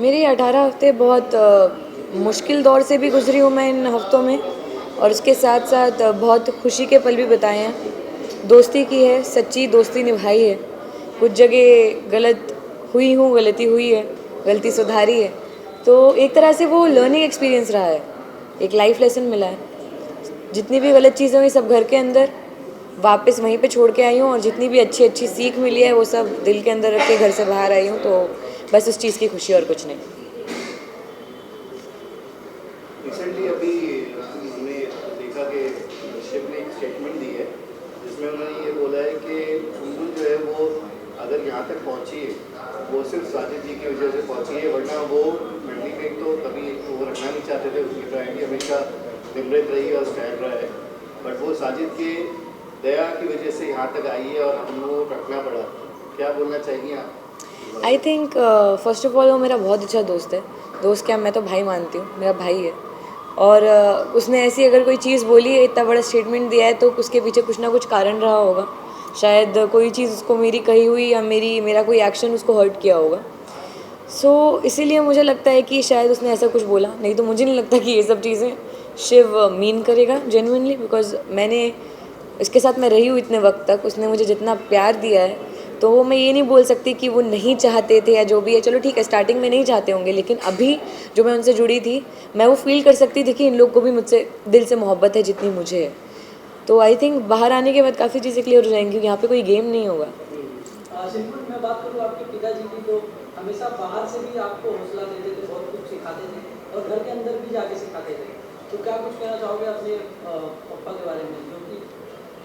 मेरे 18 हफ्ते बहुत मुश्किल दौर से भी गुजरी हूँ मैं इन हफ्तों में, और उसके साथ साथ बहुत खुशी के पल भी बिताए हैं। दोस्ती की है, सच्ची दोस्ती निभाई है। कुछ जगह गलत हुई हूँ, गलती हुई है, गलती सुधारी है। तो एक तरह से वो लर्निंग एक्सपीरियंस रहा है, एक लाइफ लेसन मिला है। जितनी भी गलत चीज़ें हुई सब घर के अंदर वापस वहीं पे छोड़ के आई हूँ, और जितनी भी अच्छी अच्छी सीख मिली है वो सब दिल के अंदर रख के घर से बाहर आई हूँ। तो बस उस चीज़ की खुशी और कुछ नहीं। रिसेंटली अभी हमने देखा कि शिव ने एक स्टेटमेंट दी है जिसमें उन्होंने ये बोला है कि सुंबुल जो है वो अगर यहाँ तक पहुँची है वो सिर्फ साजिद जी की वजह से पहुँची है, वरना वो मंडली में तो कभी वो रखना नहीं चाहते थे। उसकी प्रायोरिटी हमेशा निमृत रही और स्टैंड रहा है, बट वो साजिद के दया की वजह से यहाँ तक आई है और हमको रखना पड़ा। क्या बोलना चाहिए आप? I think first of all वो मेरा बहुत अच्छा दोस्त है। दोस्त क्या, मैं तो भाई मानती हूँ, मेरा भाई है। और उसने ऐसी अगर कोई चीज़ बोली है, इतना बड़ा स्टेटमेंट दिया है, तो उसके पीछे कुछ ना कुछ कारण रहा होगा। शायद कोई चीज़ उसको मेरी कही हुई, या मेरा कोई एक्शन उसको हर्ट किया होगा। इसीलिए मुझे लगता है कि शायद उसने ऐसा कुछ बोला। नहीं तो मुझे नहीं लगता कि ये सब चीज़ें शिव मीन करेगा जेन्युइनली, बिकॉज इसके साथ मैं रही हूँ इतने वक्त तक। उसने मुझे जितना प्यार दिया है, तो वो मैं ये नहीं बोल सकती कि वो नहीं चाहते थे या जो भी है। चलो ठीक है, स्टार्टिंग में नहीं चाहते होंगे, लेकिन अभी जो मैं उनसे जुड़ी थी, मैं वो फील कर सकती थी कि इन लोग को भी मुझसे दिल से मोहब्बत है जितनी मुझे है। तो आई थिंक बाहर आने के बाद काफ़ी चीज़ें क्लियर हो जाएंगी, क्योंकि यहाँ पे कोई गेम नहीं होगा। सिंपल मैं बात करूँ आपके पिताजी की, तो हमेशा बाहर से भी आपको हौसला देते थे, बहुत कुछ सिखाते थे, और घर के अंदर भी जाके सिखाते थे। तो क्या कुछ कहना चाहोगे अपने पापा के बारे में, जो कि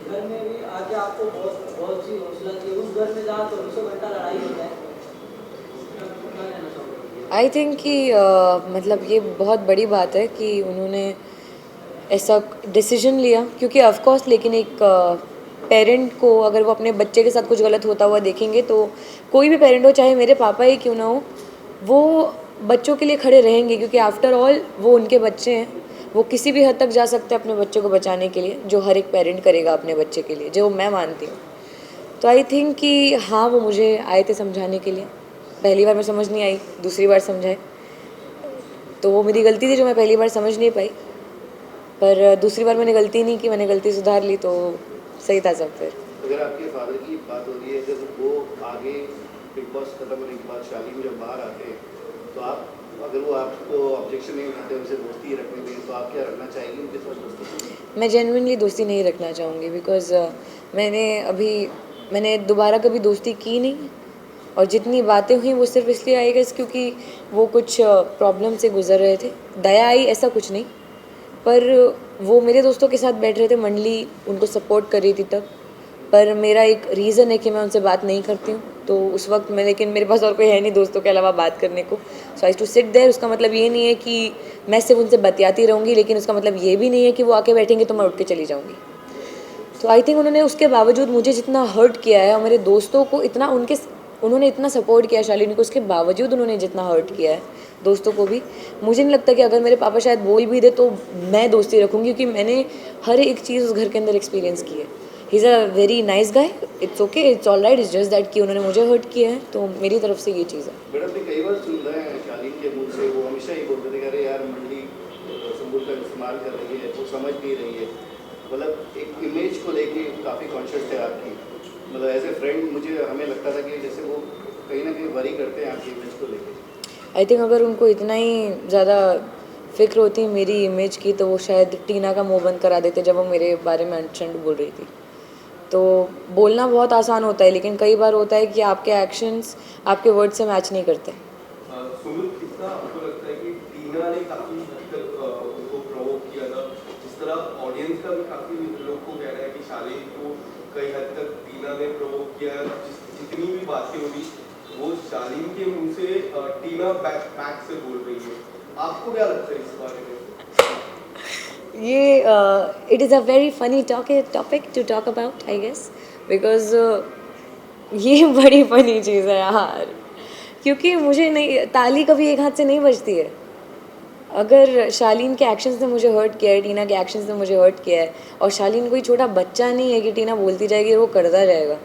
घर में भी आके आपको बहुत बहुत सी हौसला दी, उस घर में जहाँ 24 घंटा लड़ाई होता है, क्या कहना चाहोगे? आई थिंक कि मतलब ये बहुत बड़ी बात है कि उन्होंने ऐसा डिसीजन लिया, क्योंकि ऑफ कोर्स, लेकिन एक पेरेंट को अगर वो अपने बच्चे के साथ कुछ गलत होता हुआ देखेंगे, तो कोई भी पेरेंट हो, चाहे मेरे पापा ही क्यों ना हो, वो बच्चों के लिए खड़े रहेंगे, क्योंकि आफ्टर ऑल वो उनके बच्चे हैं। वो किसी भी हद तक जा सकते हैं अपने बच्चे को बचाने के लिए, जो हर एक पेरेंट करेगा अपने बच्चे के लिए, जो मैं मानती हूँ। तो आई थिंक कि हाँ, वो मुझे आए थे समझाने के लिए। पहली बार मैं समझ नहीं आई, दूसरी बार समझाए, तो वो मेरी गलती थी जो मैं पहली बार समझ नहीं पाई। पर दूसरी बार मैंने गलती नहीं की, मैंने गलती सुधार ली, तो सही था सब फिर। अगर आपके फादर की बात हो रही है, जब वो आगे बिग बॉस खत्म होने के बाद शालीन जब बाहर आते हैं, तो आप अगर वो आपको ऑब्जेक्शन नहीं उठाते, उनसे दोस्ती रखने दें, तो आप क्या रखना चाहेंगे उनके साथ दोस्ती? मैं जेन्युइनली दोस्ती नहीं रखना चाहूँगी, बिकॉज मैंने दोबारा कभी दोस्ती की नहीं। और जितनी बातें हुई वो सिर्फ इसलिए आई गेस क्योंकि वो कुछ प्रॉब्लम से गुजर रहे थे। दया आई ऐसा कुछ नहीं, पर वो मेरे दोस्तों के साथ बैठ रहे थे, मंडली उनको सपोर्ट कर रही थी तब। पर मेरा एक रीज़न है कि मैं उनसे बात नहीं करती हूँ, तो उस वक्त मैं, लेकिन मेरे पास और कोई है नहीं दोस्तों के अलावा बात करने को। सो आई टू सिट देयर। उसका मतलब ये नहीं है कि मैं सिर्फ उनसे बतियाती रहूँगी, लेकिन उसका मतलब ये भी नहीं है कि वो आके बैठेंगे तो मैं उठ के चली जाऊँगी। तो आई थिंक उन्होंने उसके बावजूद मुझे जितना हर्ट किया है, और मेरे दोस्तों को इतना उन्होंने इतना सपोर्ट किया शालिनी को, उसके बावजूद उन्होंने जितना हर्ट किया है दोस्तों को भी, मुझे नहीं लगता कि अगर मेरे पापा शायद बोल भी दे तो मैं दोस्ती रखूँगी, क्योंकि मैंने हर एक चीज़ उस घर के अंदर एक्सपीरियंस की है। He is a very nice guy, it's okay, it's all right, it's just that कि उन्होंने मुझे हर्ट किया है, तो मेरी तरफ से ये चीज़ है। बट आपने कई बार सुन रहे हैं शालीन के मुंह से, वो हमेशा ही बोलते थे कि अरे यार मंडली सुंबुल का इस्तेमाल कर रही है, वो समझ नहीं रही है। मतलब एक इमेज को लेके काफ़ी कॉन्शियस थे आपकी, मतलब एज ए फ्रेंड हमें लगता था कि जैसे वो कहीं ना कहीं वरी करते हैं आपकी इमेज को लेके। आई थिंक अगर उनको इतना ही ज़्यादा फिक्र होती मेरी इमेज की, तो वो शायद टीना का मुंह बंद करा देते जब वो मेरे बारे में अनचंड बोल रही थी। तो बोलना बहुत आसान होता है, लेकिन कई बार होता है कि आपके एक्शंस आपके वर्ड से मैच नहीं करते। सुमित, कितना आपको लगता है कि टीना ने काफी हद तक उनको प्रोवोक किया था, जिस तरह ऑडियंस का भी काफी लोग को कह रहा है कि शालीन को कई हद तक टीना ने प्रोवोक किया, जितनी भी बातें हुई वो शालीन के मुंह से टीना बैक से बोल रही है। आपको क्या लगता है इस बारे में? ये it is a very funny topic to talk about, I guess, because ये बड़ी फनी चीज़ है यार, क्योंकि मुझे नहीं, ताली कभी एक हाथ से नहीं बजती है। अगर शालीन के एक्शंस ने मुझे हर्ट किया है, टीना के एक्शंस ने मुझे हर्ट किया है, और शालीन कोई छोटा बच्चा नहीं है कि टीना बोलती जाएगी और वो करता जाएगा।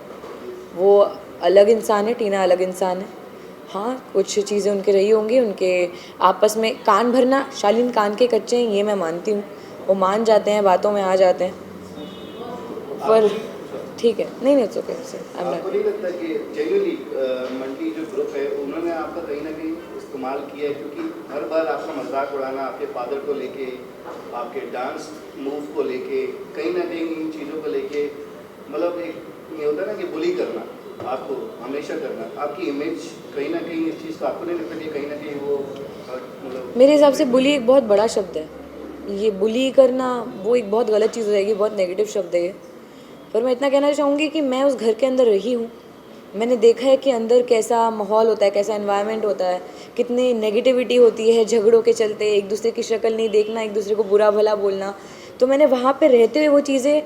वो अलग इंसान है, टीना अलग इंसान है। हाँ, कुछ चीज़ें उनके रही होंगी, उनके आपस में कान भरना, शालीन कान के कच्चे हैं ये मैं मानती हूँ, वो मान जाते हैं, बातों में आ जाते हैं, पर ठीक है, नहीं नहीं, इट्स ओके, आई एम आपको नहीं लगता कि जेन्युइनली मंडी जो ग्रुप है उन्होंने आपका कहीं ना कहीं इस्तेमाल किया है, क्योंकि हर बार आपका मजाक उड़ाना आपके फादर को लेके, आपके डांस मूव को लेके, कहीं ना कहीं इन चीज़ों को लेके, मतलब एक ये होता है ना कि बुली करना आपको हमेशा करना, आपकी इमेज कहीं ना कहीं इस चीज़ को आपको नहीं लगता कि कहीं ना कहीं वो मतलब मेरे हिसाब से बुली एक बहुत बड़ा शब्द है, ये बुली करना वो एक बहुत गलत चीज़ हो जाएगी, बहुत नेगेटिव शब्द है ये। पर मैं इतना कहना चाहूँगी कि मैं उस घर के अंदर रही हूँ, मैंने देखा है कि अंदर कैसा माहौल होता है, कैसा एनवायरनमेंट होता है, कितनी नेगेटिविटी होती है झगड़ों के चलते, एक दूसरे की शक्ल नहीं देखना, एक दूसरे को बुरा भला बोलना। तो मैंने वहाँ पे रहते हुए वो चीज़ें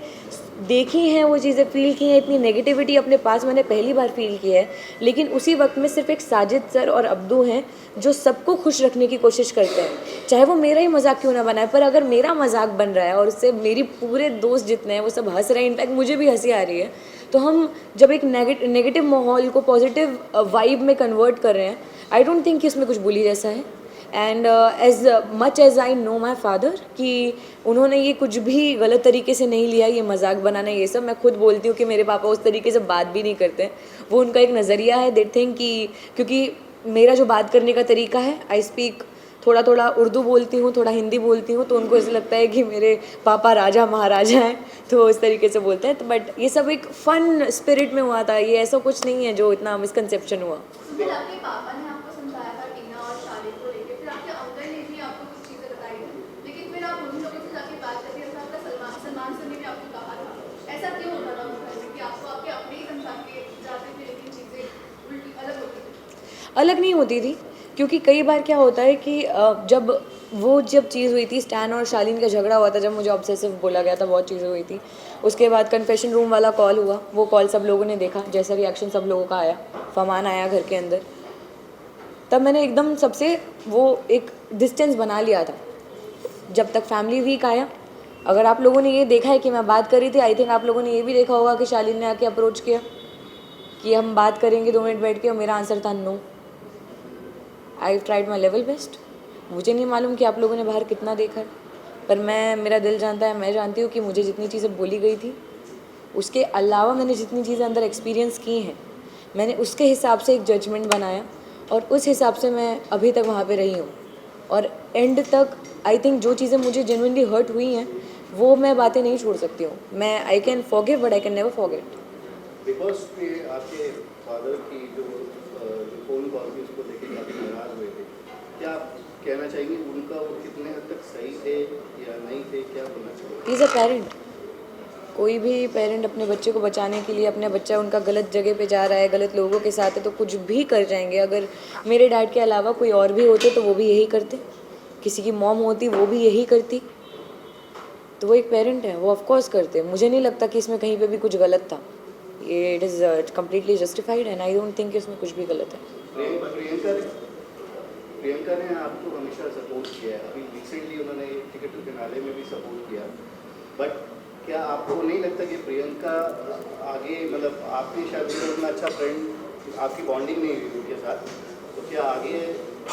देखी हैं, वो चीज़ें फील की हैं, इतनी नेगेटिविटी अपने पास मैंने पहली बार फील की है। लेकिन उसी वक्त में सिर्फ एक साजिद सर और अब्दू हैं जो सबको खुश रखने की कोशिश करते हैं, चाहे वो मेरा ही मजाक क्यों ना बनाए, पर अगर मेरा मजाक बन रहा है और उससे मेरी पूरे दोस्त जितने हैं वो सब हंस रहे हैं, इनफैक्ट मुझे भी हंसी आ रही है, तो हम जब एक नेगेटिव माहौल को पॉजिटिव वाइब में कन्वर्ट कर रहे हैं, आई डोंट थिंक कि इसमें कुछ बुली जैसा है। And as much as I know my father कि उन्होंने ये कुछ भी गलत तरीके से नहीं लिया, ये मजाक बनाना ये सब। मैं खुद बोलती हूँ कि मेरे पापा उस तरीके से बात भी नहीं करते हैं, वो उनका एक नज़रिया है, दे थिंक कि क्योंकि मेरा जो बात करने का तरीका है, आई स्पीक थोड़ा थोड़ा उर्दू बोलती हूँ, थोड़ा हिंदी बोलती हूँ, तो उनको ऐसा लगता है कि मेरे पापा राजा महाराजा हैं, तो वो इस तरीके से बोलते हैं। तो बट ये सब एक फ़न स्पिरिट में हुआ था, ये ऐसा कुछ नहीं है जो इतना मिसकंसेप्शन हुआ। फिर आपके पापा ने आपको समझाया था टीना और शालिन को लेके, फिर आपके अंकल ने भी आपको कुछ चीज़ें बताई थी, लेकिन फिर आप उन लोगों से जाके बात करती है, आपका सलमान सर ने भी आपको कहा था, ऐसा क्यों होता था उस घर में कि आपको आपके अपने ही समझा के जाते थे लेकिन चीज़ें उल्टी अलग होती थी? अलग नहीं होती थी, क्योंकि कई बार क्या होता है कि जब चीज़ हुई थी, स्टैन और शालीन का झगड़ा हुआ था, जब मुझे ऑब्सेसिव बोला गया था, बहुत चीज़ें हुई थी, उसके बाद कन्फेशन रूम वाला कॉल हुआ, वो कॉल सब लोगों ने देखा, जैसा रिएक्शन सब लोगों का आया, फरमान आया घर के अंदर, तब मैंने एकदम सबसे वो एक डिस्टेंस बना लिया था। जब तक फैमिली वीक आया, अगर आप लोगों ने ये देखा है कि मैं बात कर रही थी, आई थिंक आप लोगों ने ये भी देखा होगा कि शालीन ने आके अप्रोच किया कि हम बात करेंगे 2 मिनट बैठ के, और मेरा आंसर था no. I tried my level best. मुझे नहीं मालूम कि आप लोगों ने बाहर कितना देखा है, पर मेरा दिल जानता है, मैं जानती हूँ कि मुझे जितनी चीज़ें बोली गई थी, उसके अलावा मैंने जितनी चीज़ें अंदर एक्सपीरियंस की हैं, मैंने उसके हिसाब से एक जजमेंट बनाया, और उस हिसाब से मैं अभी तक वहाँ पे रही हूँ। और एंड तक आई थिंक जो चीज़ें मुझे जेन्युइनली हर्ट हुई हैं, वो मैं बातें नहीं छोड़ सकती हूँ। मैं I can forgive but I can never forget. Because के आपके फादर की जो फ़ोन कॉल थी उसको लेके काफ़ी नाराज़ हुए थे, क्या आप कहना चाहेंगे उनका वो कितने हद तक सही थे या नहीं थे, क्या बोलना चाहिए? He is a parent. कोई भी पेरेंट अपने बच्चे को बचाने के लिए, अपने बच्चा उनका गलत जगह पे जा रहा है, गलत लोगों के साथ है, तो कुछ भी कर जाएंगे। अगर मेरे डैड के अलावा कोई और भी होते तो वो भी यही करते, किसी की मॉम होती वो भी यही करती, तो वो एक पेरेंट है, वो ऑफकोर्स करते। मुझे नहीं लगता कि इसमें कहीं पे भी कुछ गलत था, ये it is completely justified and I don't think इसमें कुछ भी गलत है। प्रियंका ने आपको हमेशा सपोर्ट किया है, अभी रिसेंटली उन्होंने टिकट टू फिनाले में भी सपोर्ट किया, बट क्या आपको नहीं लगता कि प्रियंका आगे, मतलब आपने शायद उतना अच्छा फ्रेंड, आपकी बॉन्डिंग नहीं हुई उनके साथ, तो क्या आगे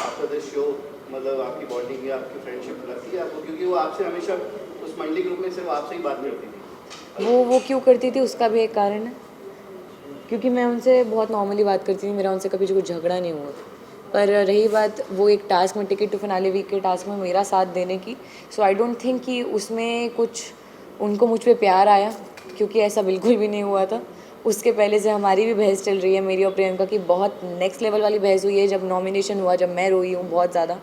आफ्टर द शो मतलब आपकी बॉन्डिंग या आपकी फ्रेंडशिप लगती है आपको, क्योंकि वो आपसे हमेशा उस मंडी ग्रुप में सिर्फ आपसे ही बात करती थी? वो क्यों करती थी उसका भी एक कारण है, क्योंकि मैं उनसे बहुत नॉर्मली बात करती थी, मेरा उनसे कभी कुछ झगड़ा नहीं हुआ। पर रही बात वो एक टास्क में, टिकट टू फिनाले वीक के टास्क में मेरा साथ देने की, सो आई डोंट थिंक कि उसमें कुछ उनको मुझ पे प्यार आया, क्योंकि ऐसा बिल्कुल भी नहीं हुआ था। उसके पहले से हमारी भी बहस चल रही है, मेरी और प्रियंका की बहुत नेक्स्ट लेवल वाली बहस हुई है जब नॉमिनेशन हुआ, जब मैं रोई हूँ बहुत ज़्यादा।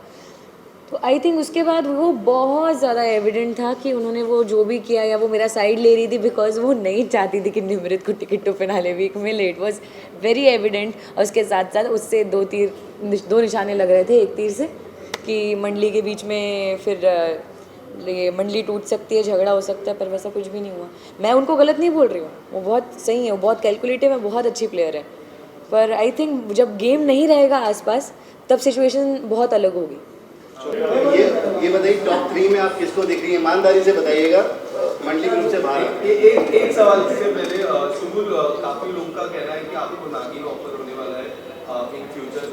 तो आई थिंक उसके बाद वो बहुत ज़्यादा एविडेंट था कि उन्होंने वो जो भी किया, या वो मेरा साइड ले रही थी बिकॉज वो नहीं चाहती थी कि निमृत को टिकट टू फिनाले वीक मिले। It was very evident. और उसके साथ साथ उससे दो निशाने लग रहे थे, एक तीर से कि मंडली के बीच में फिर ये मंडली टूट सकती है, झगड़ा हो सकता है, पर वैसा कुछ भी नहीं हुआ। मैं उनको गलत नहीं बोल रही हूँ, वो बहुत सही है, वो बहुत कैलकुलेटिव है, बहुत अच्छी प्लेयर है, पर आई थिंक जब गेम नहीं रहेगा आसपास तब सिचुएशन बहुत अलग होगी। ये बताइए टॉप 3 में आप किसको देख रही हैं, ईमानदारी से बताइएगा, मंडली ग्रुप से बाहर। एक सवाल इससे पहले, सुबुल, काफी लोगों का कहना है कि आपको नागिन ऑफर होने वाला है इन फ्यूचर,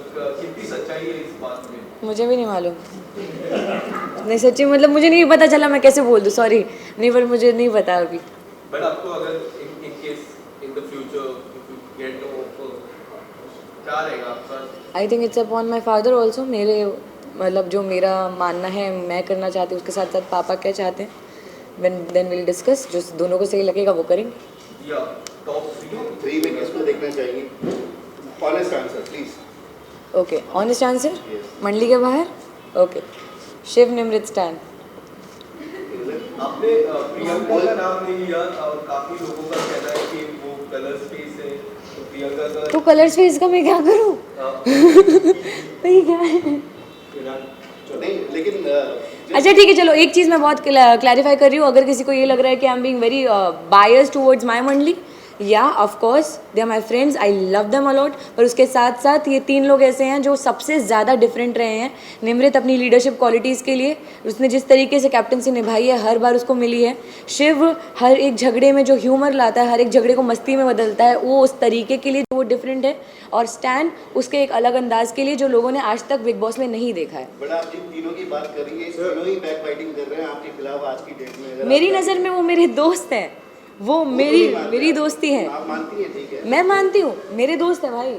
सच्चाई है इस बात में? मुझे भी नहीं मालूम। नहीं सच्ची, मतलब मुझे नहीं पता चला, मैं कैसे बोल दूँ, सॉरी। नहीं, पर मुझे नहीं पता अभी। बट आपको अगर in case in the future if you get offer, क्या रहेगा आपका? I think it's upon my father also. मेरे मतलब जो मेरा मानना है मैं करना चाहती हूँ, उसके साथ साथ पापा क्या चाहते हैं, देन विल डिस्कस। जो दोनों को सही लगेगा वो करेंगे। या टॉप 3 में किसको देखना चाहेंगी? Honest answer please. Okay, honest answer. Yes. मंडली के बाहर। Okay, Shiv Nimrit stan. आपने प्रियंका का नाम नहीं लिया और काफी लोगों का कहना है कि वो कलर स्पेस है, तो प्रियंका का तो कलर स्पेस का मैं क्या करूँ? ये क्या है? नहीं लेकिन अच्छा ठीक है, चलो एक चीज़ मैं बहुत क्लैरिफाई कर रही हूँ। अगर किसी को ये लग रहा है कि I am being very biased towards my मंडली, या of course they are my friends, I love them a lot. पर उसके साथ साथ ये 3 लोग ऐसे हैं जो सबसे ज़्यादा डिफरेंट रहे हैं। निमृत अपनी लीडरशिप क्वालिटीज़ के लिए, उसने जिस तरीके से कैप्टनसी निभाई है हर बार उसको मिली है। शिव हर एक झगड़े में जो ह्यूमर लाता है, हर एक झगड़े को मस्ती में बदलता है, वो उस तरीके के लिए वो डिफरेंट है। और स्टैन उसके एक अलग अंदाज के लिए जो लोगों ने आज तक बिग बॉस में नहीं देखा है। बट आप जिन तीनों की बात कर रही है, तीनों ही बैक फाइटिंग कर रहे हैं आपके खिलाफ आज की डेट में। अगर मेरी नज़र में वो मेरे दोस्त हैं, वो मेरी दोस्ती है। आप मानती हैं? ठीक है। मैं मानती हूँ, मेरे दोस्त है भाई।